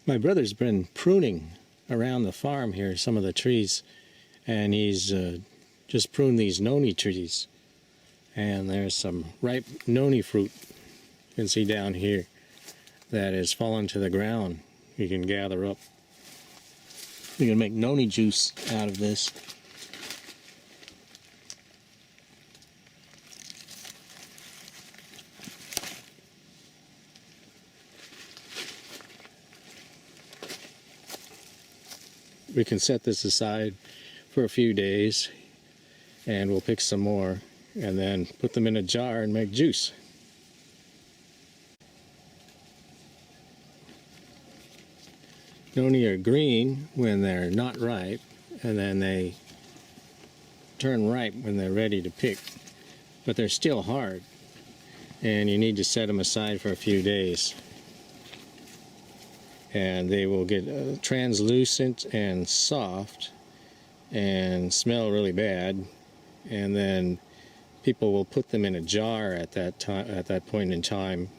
My brother's been pruning around the farm here, some of the trees, and he's just pruned these Noni trees. And there's some ripe Noni fruit you can see down here that has fallen to the ground. You can gather up. You can make Noni juice out of this. We can set this aside for a few days and we'll pick some more and then put them in a jar and make juice. Noni are green when they're not ripe, and then they turn ripe when they're ready to pick. But they're still hard, and you need to set them aside for a few days. And they will get translucent and soft and smell really bad, and then people will put them in a jar at that point in time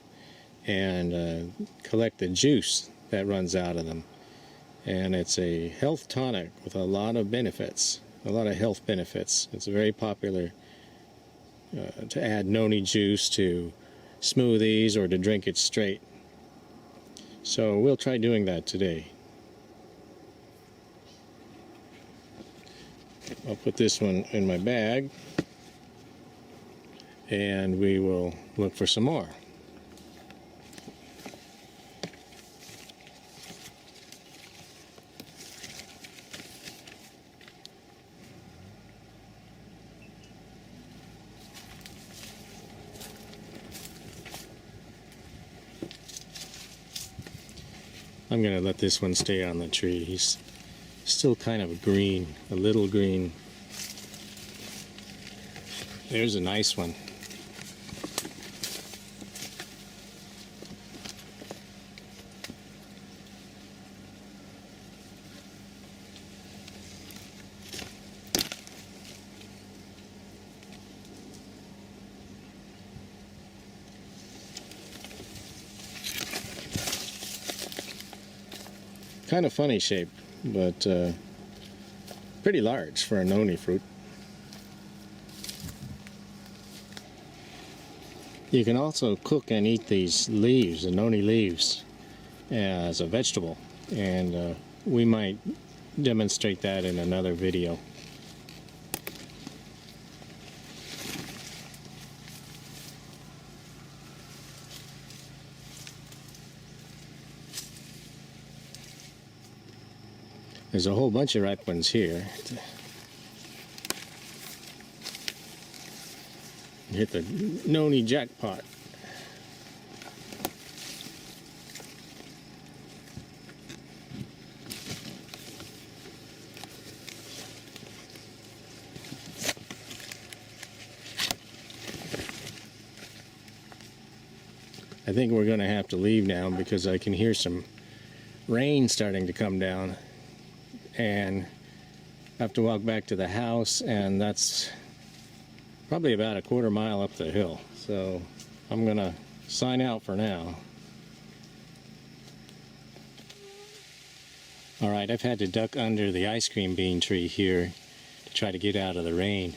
and collect the juice that runs out of them. And it's a health tonic with a lot of benefits, a lot of health benefits. It's very popular to add Noni juice to smoothies or to drink it straight. So we'll try doing that today. I'll put this one in my bag and we will look for some more. I'm going to let this one stay on the tree. He's still kind of green, a little green. There's a nice one. Kind of funny shape, but pretty large for a Noni fruit. You can also cook and eat these leaves, the Noni leaves, as a vegetable, and we might demonstrate that in another video. There's a whole bunch of ripe ones here. Hit the Noni jackpot. I think we're going to have to leave now because I can hear some rain starting to come down. And I have to walk back to the house, and that's probably about a quarter mile up the hill. So I'm gonna sign out for now. Alright, I've had to duck under the ice cream bean tree here to try to get out of the rain.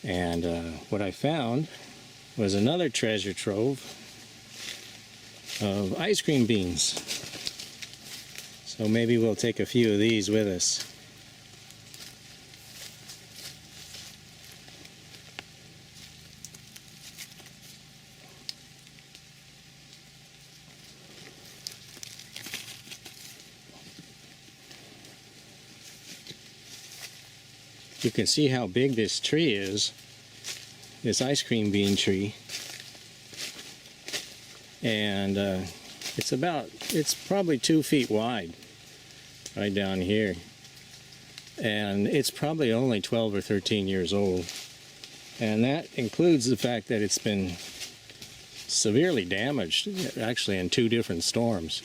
And what I found was another treasure trove of ice cream beans. So maybe we'll take a few of these with us. You can see how big this tree is, this ice cream bean tree. And it's probably 2 feet wide. Right down here, and it's probably only 12 or 13 years old, and that includes the fact that it's been severely damaged, actually in 2 different storms.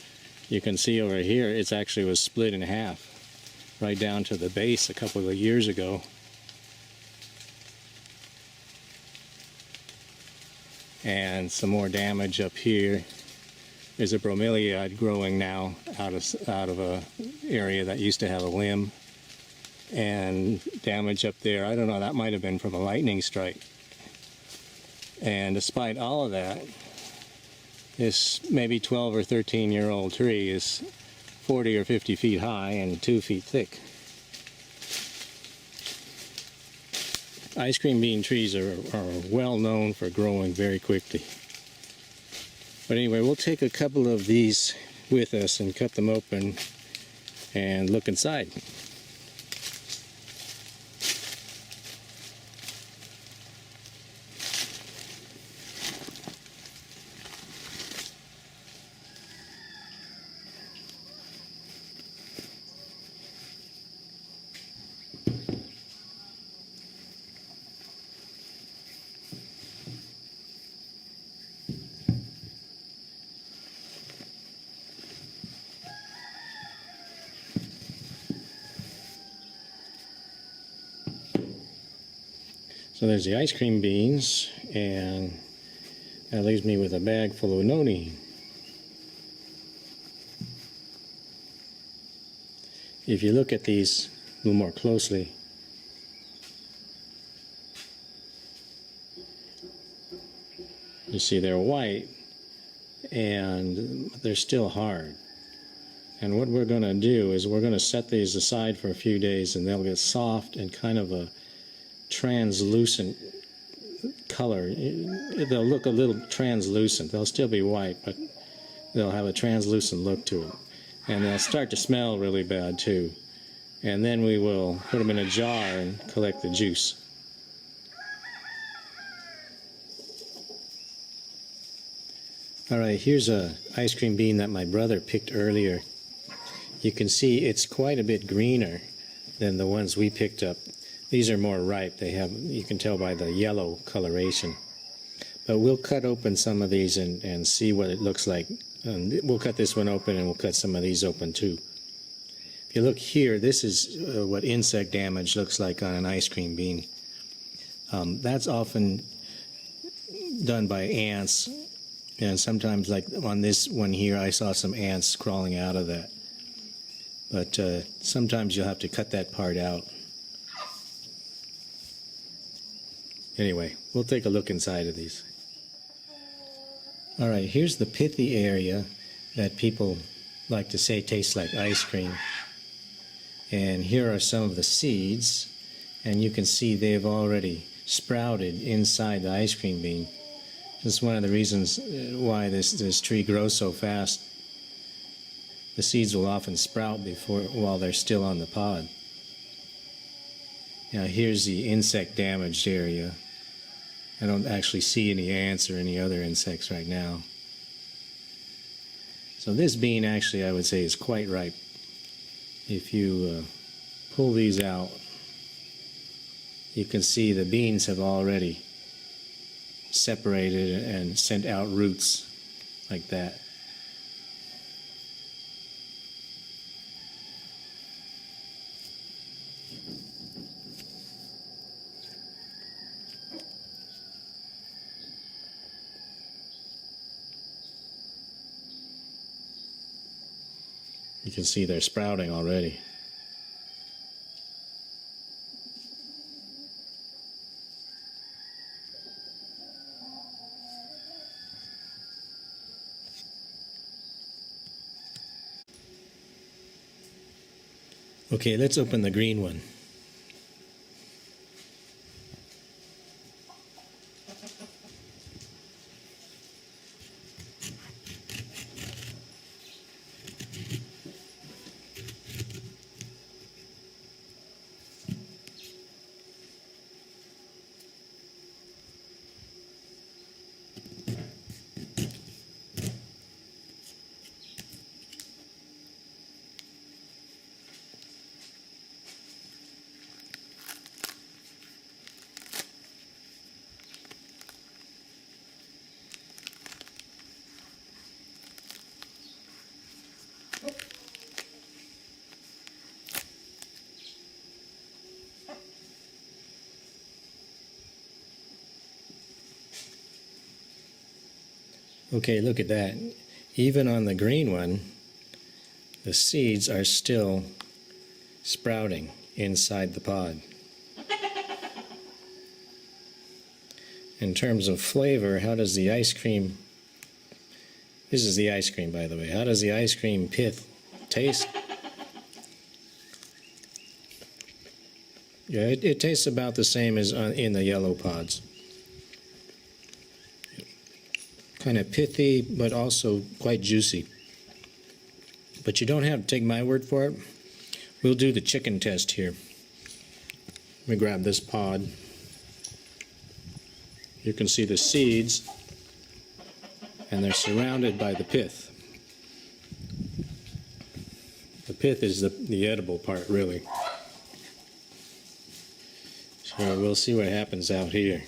You can see over here it actually was split in half right down to the base a couple of years ago. And some more damage up here There's a bromeliad growing now out of a area that used to have a limb, and damage up there. I don't know, that might have been from a lightning strike. And despite all of that, this maybe 12 or 13-year-old tree is 40 or 50 feet high and 2 feet thick. Ice cream bean trees are well known for growing very quickly. But anyway, we'll take a couple of these with us and cut them open and look inside. So there's the ice cream beans, and that leaves me with a bag full of Noni. If you look at these a little more closely, you see they're white and they're still hard. And what we're going to do is we're going to set these aside for a few days, and they'll get soft and kind of a translucent color. They'll look a little translucent. They'll still be white, but they'll have a translucent look to it. And they'll start to smell really bad too. And then we will put them in a jar and collect the juice. Alright, here's a ice cream bean that my brother picked earlier. You can see it's quite a bit greener than the ones we picked up. These are more ripe. They have, you can tell by the yellow coloration. But we'll cut open some of these and see what it looks like. And we'll cut this one open, and we'll cut some of these open too. If you look here, this is what insect damage looks like on an ice cream bean. That's often done by ants, and sometimes, like on this one here, I saw some ants crawling out of that. But sometimes you'll have to cut that part out. Anyway, we'll take a look inside of these. Alright, here's the pithy area that people like to say tastes like ice cream. And here are some of the seeds, and you can see they've already sprouted inside the ice cream bean. This is one of the reasons why this tree grows so fast. The seeds will often sprout while they're still on the pod. Now here's the insect damaged area. I don't actually see any ants or any other insects right now. So this bean actually, I would say, is quite ripe. If you pull these out, you can see the beans have already separated and sent out roots like that. You can see they're sprouting already. Okay, let's open the green one. Okay, look at that. even on the green one, the seeds are still sprouting inside the pod. In terms of flavor, how does the ice cream, this is the ice cream by the way, how does the ice cream pith taste? Yeah, it tastes about the same as in the yellow pods. Kind of pithy, but also quite juicy. But you don't have to take my word for it. We'll do the chicken test here. Let me grab this pod. You can see the seeds, and they're surrounded by the pith. The pith is the edible part, really. So we'll see what happens out here.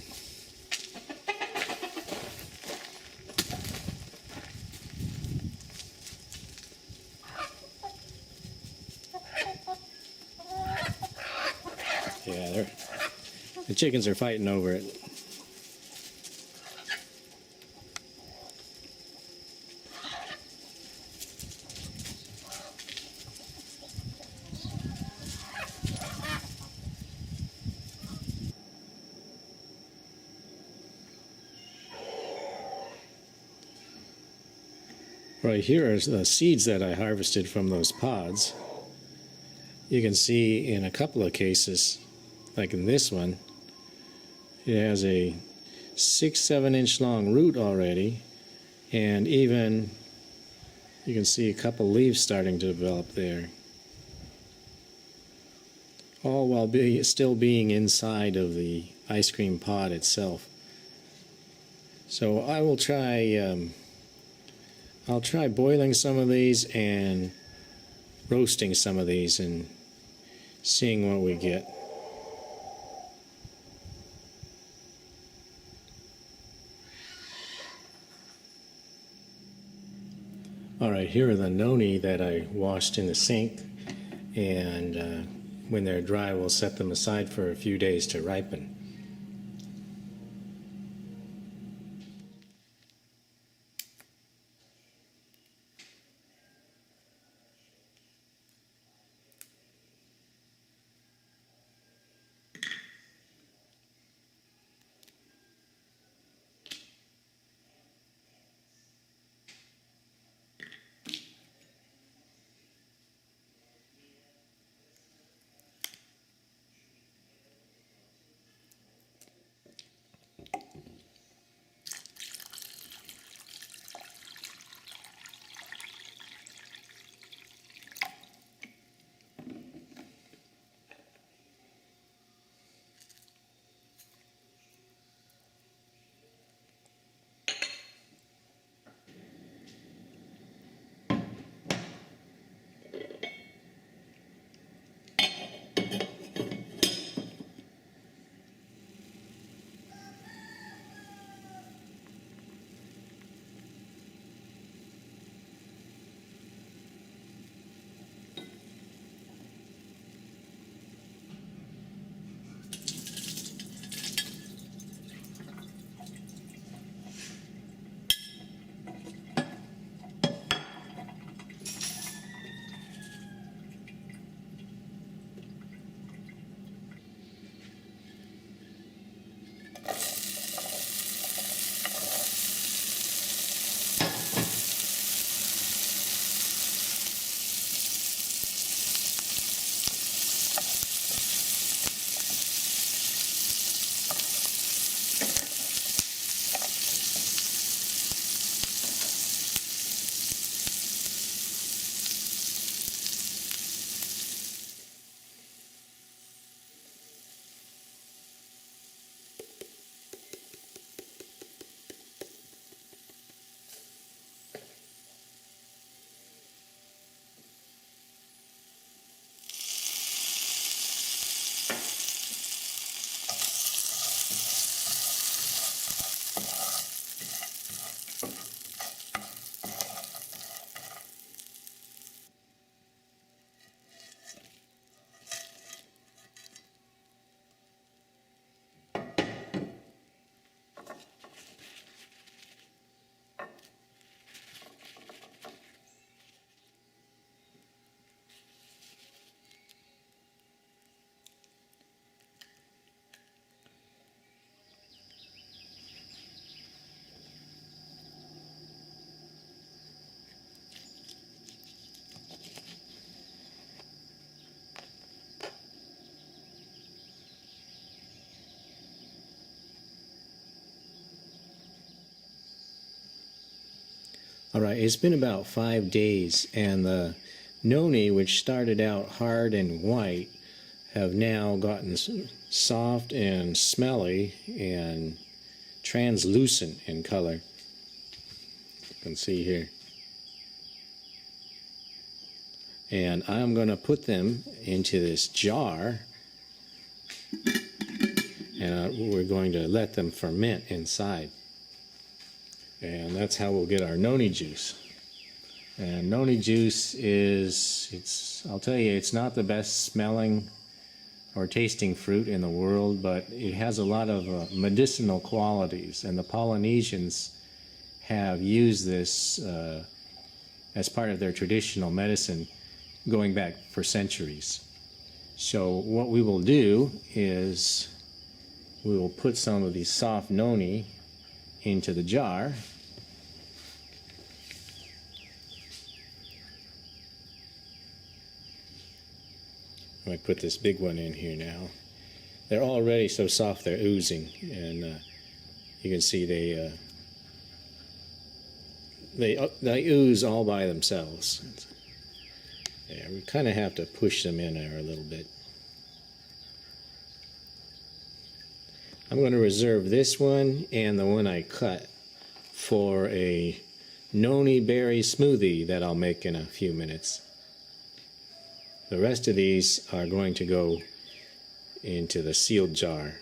Yeah, the chickens are fighting over it. Right here are the seeds that I harvested from those pods. You can see in a couple of cases, like in this one, it has a 6-7 inch long root already, and even you can see a couple leaves starting to develop there. All while still being inside of the ice cream pod itself. So I will try, I'll try boiling some of these and roasting some of these and seeing what we get. Alright, here are the noni that I washed in the sink, and when they're dry we'll set them aside for a few days to ripen. All right, it's been about 5 days, and the noni, which started out hard and white, have now gotten soft and smelly and translucent in color. You can see here. And I'm going to put them into this jar, and we're going to let them ferment inside. And that's how we'll get our noni juice. And noni juice is, I'll tell you, it's not the best smelling or tasting fruit in the world, but it has a lot of medicinal qualities, and the Polynesians have used this as part of their traditional medicine going back for centuries. So what we will do is we will put some of these soft noni into the jar. I might put this big one in here now. They're already so soft they're oozing, and you can see they ooze all by themselves. Yeah, we kind of have to push them in there a little bit. I'm going to reserve this one and the one I cut for a noni berry smoothie that I'll make in a few minutes. The rest of these are going to go into the sealed jar,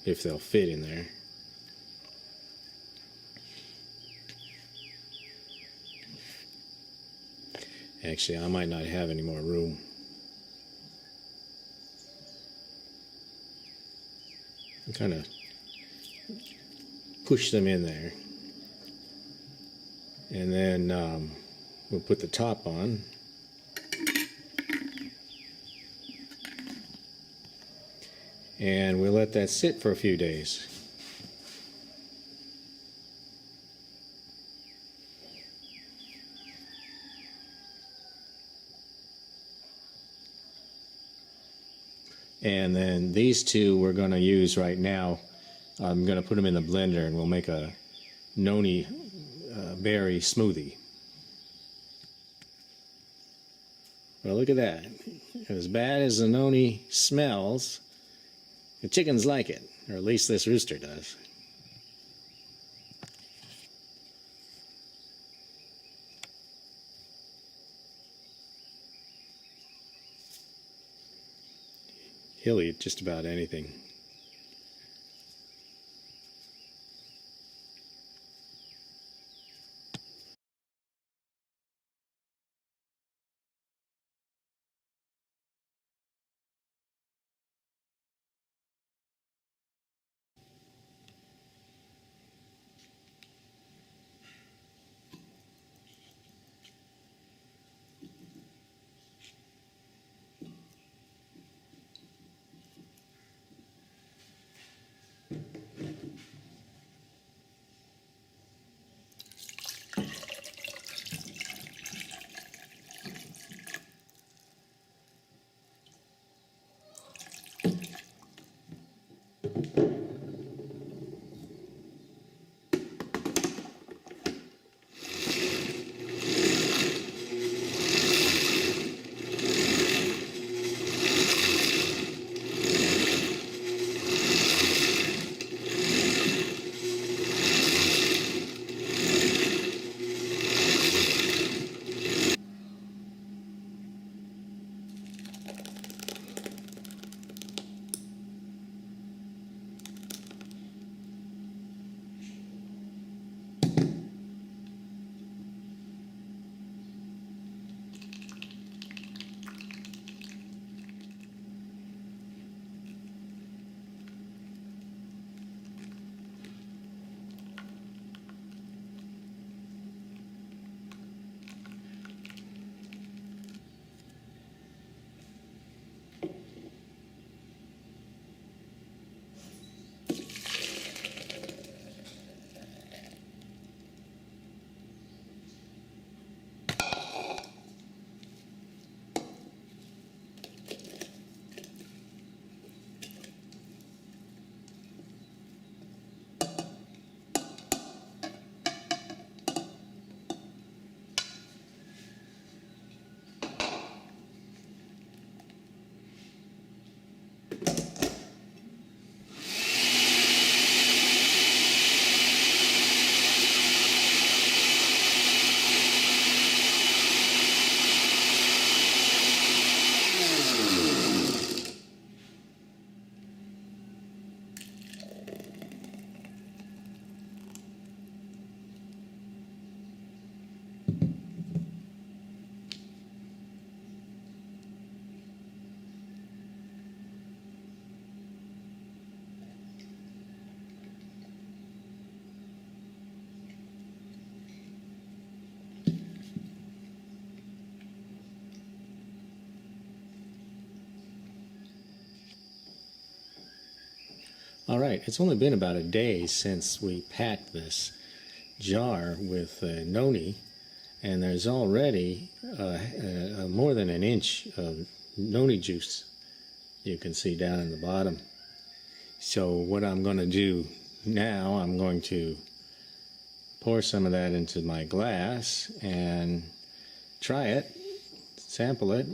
if they'll fit in there. Actually, I might not have any more room. Kind of push them in there, and then we'll put the top on. And we'll let that sit for a few days. And then these two we're going to use right now. I'm going to put them in the blender, and we'll make a noni berry smoothie. Well, look at that. As bad as the noni smells, the chickens like it, or at least this rooster does. He'll eat just about anything. Alright, it's only been about a day since we packed this jar with Noni, and there's already more than an inch of Noni juice you can see down in the bottom. So what I'm going to do now, I'm going to pour some of that into my glass and try it, sample it,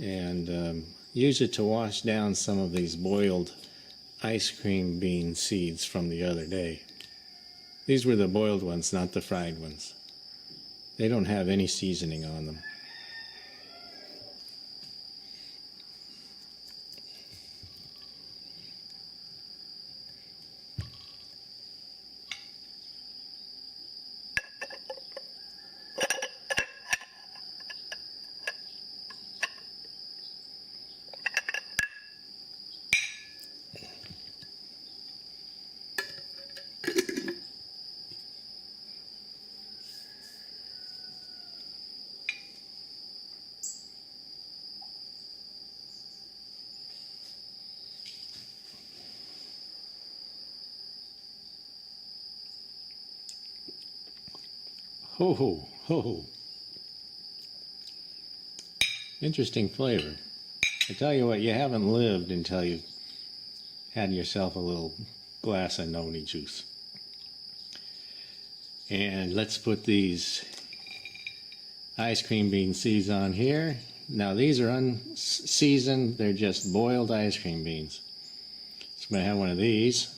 and use it to wash down some of these boiled ice cream bean seeds from the other day. These were the boiled ones, not the fried ones. They don't have any seasoning on them. Ho ho ho. Interesting flavor. I tell you what, you haven't lived until you've had yourself a little glass of Noni juice. And let's put these ice cream bean seeds on here. Now these are unseasoned, they're just boiled ice cream beans. So I'm going to have one of these.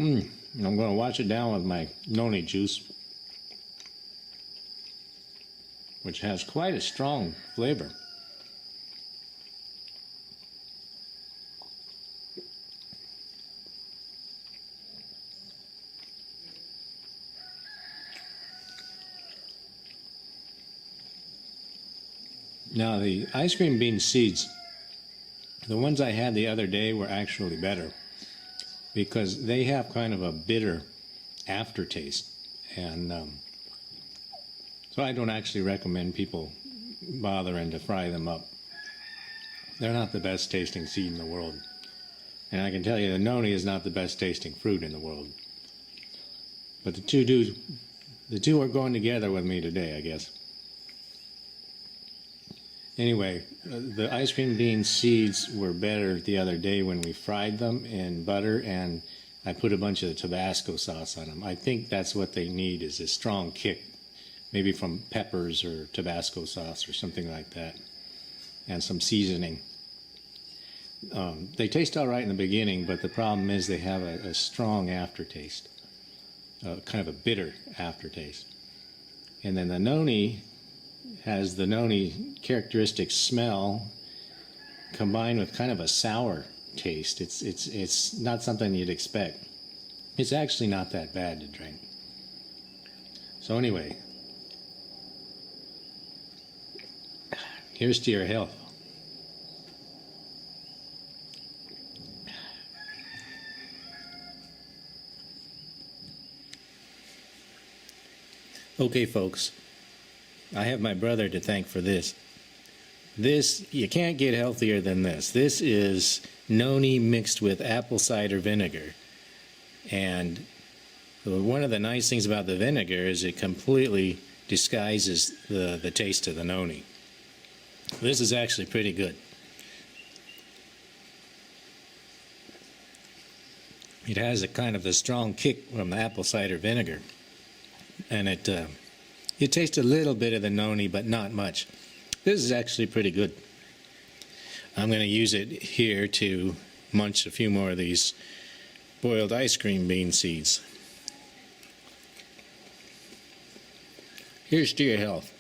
I'm going to wash it down with my Noni juice, which has quite a strong flavor. Now the ice cream bean seeds, the ones I had the other day were actually better, because they have kind of a bitter aftertaste, and so I don't actually recommend people bothering to fry them up. They're not the best tasting seed in the world, and I can tell you the Noni is not the best tasting fruit in the world. But the two are going together with me today, I guess. Anyway, the ice cream bean seeds were better the other day when we fried them in butter, and I put a bunch of Tabasco sauce on them. I think that's what they need, is a strong kick, maybe from peppers or Tabasco sauce or something like that, and some seasoning. They taste all right in the beginning, but the problem is they have a strong aftertaste, kind of a bitter aftertaste. And then the Noni has the Noni characteristic smell combined with kind of a sour taste. It's not something you'd expect. It's actually not that bad to drink. So anyway, here's to your health. Okay, folks, I have my brother to thank for this. This, you can't get healthier than this. This is Noni mixed with apple cider vinegar. And one of the nice things about the vinegar is it completely disguises the taste of the Noni. This is actually pretty good. It has a kind of a strong kick from the apple cider vinegar. And you taste a little bit of the Noni, but not much. This is actually pretty good. I'm going to use it here to munch a few more of these boiled ice cream bean seeds. Here's to your health.